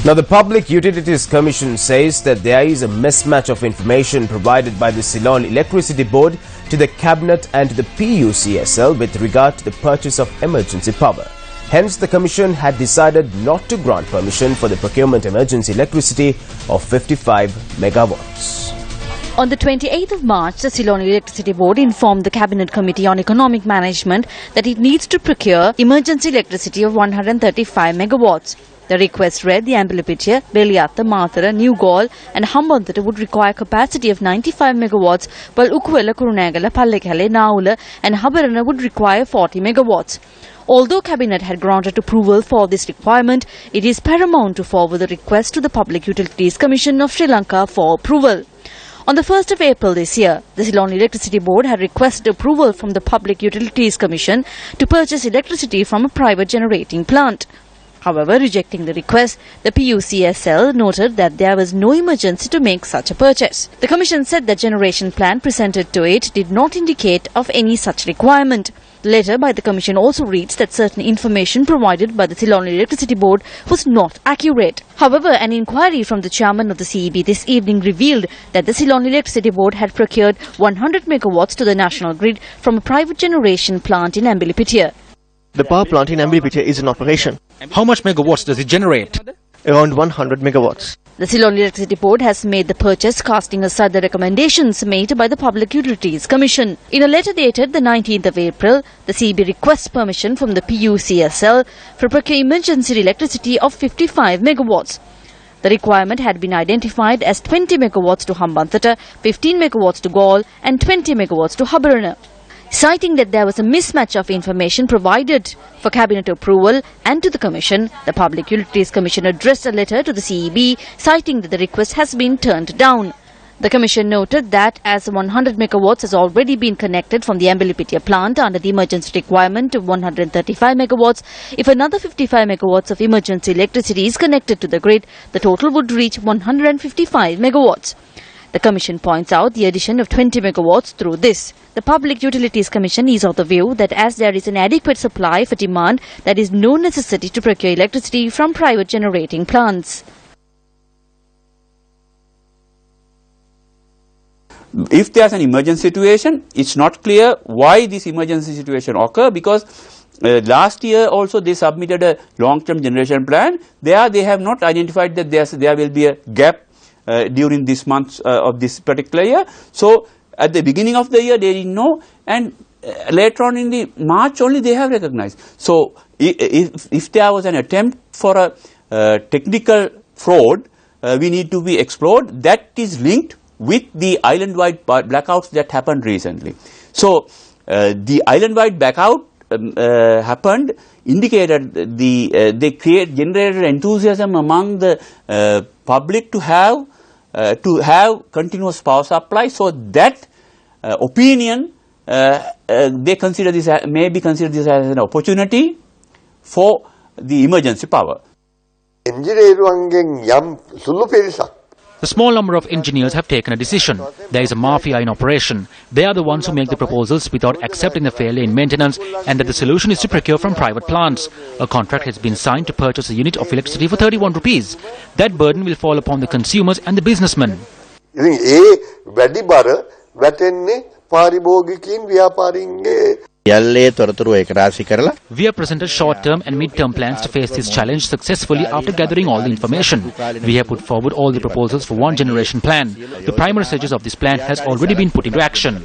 Now, the Public Utilities Commission says that there is a mismatch of information provided by the Ceylon Electricity Board to the Cabinet and to the PUCSL with regard to the purchase of emergency power. Hence, the Commission had decided not to grant permission for the procurement emergency electricity of 55 megawatts. On the 28th of March, the Ceylon Electricity Board informed the Cabinet Committee on Economic Management that it needs to procure emergency electricity of 135 megawatts. The request read the Ambulipitiya, Beliyatta, Mathara, New Gaul and Hambantota would require capacity of 95 megawatts, while Ukuwela, Kurunegala, Pallekele, Naula and Habarana would require 40 megawatts. Although Cabinet had granted approval for this requirement, it is paramount to forward the request to the Public Utilities Commission of Sri Lanka for approval. On the 1st of April this year, the Ceylon Electricity Board had requested approval from the Public Utilities Commission to purchase electricity from a private generating plant. However, rejecting the request, the PUCSL noted that there was no emergency to make such a purchase. The Commission said the generation plan presented to it did not indicate of any such requirement. The letter by the Commission also reads that certain information provided by the Ceylon Electricity Board was not accurate. However, an inquiry from the chairman of the CEB this evening revealed that the Ceylon Electricity Board had procured 100 megawatts to the national grid from a private generation plant in Ambulipitiya. The power plant in Ambulipitiya is in operation. How much megawatts does it generate? Around 100 megawatts. The Ceylon Electricity Board has made the purchase, casting aside the recommendations made by the Public Utilities Commission. In a letter dated the 19th of April, the CEB requests permission from the PUCSL for procuring emergency electricity of 55 megawatts. The requirement had been identified as 20 megawatts to Hambantota, 15 megawatts to Gaul and 20 megawatts to Habarana. Citing that there was a mismatch of information provided for Cabinet approval and to the Commission, the Public Utilities Commission addressed a letter to the CEB citing that the request has been turned down. The Commission noted that as 100 megawatts has already been connected from the Ambulipitiya plant under the emergency requirement of 135 megawatts, if another 55 megawatts of emergency electricity is connected to the grid, the total would reach 155 megawatts. The Commission points out the addition of 20 megawatts through this. The Public Utilities Commission is of the view that as there is an adequate supply for demand, there is no necessity to procure electricity from private generating plants. If there is an emergency situation, it's not clear why this emergency situation occurred, because last year also they submitted a long-term generation plan. There they have not identified that there will be a gap during this month of this particular year. So at the beginning of the year they didn't know, and later on in the March only they have recognized. So if there was an attempt for a technical fraud, we need to be explored. That is linked with the island-wide blackouts that happened recently. So the island-wide blackout happened, indicated they generated enthusiasm among the public to have continuous power supply. So that opinion they consider this may be considered this as an opportunity for the emergency power. The small number of engineers have taken a decision. There is a mafia in operation. They are the ones who make the proposals without accepting the failure in maintenance, and that the solution is to procure from private plants. A contract has been signed to purchase a unit of electricity for 31 rupees. That burden will fall upon the consumers and the businessmen. We have presented short-term and mid-term plans to face this challenge successfully after gathering all the information. We have put forward all the proposals for one generation plan. The primary stages of this plan has already been put into action.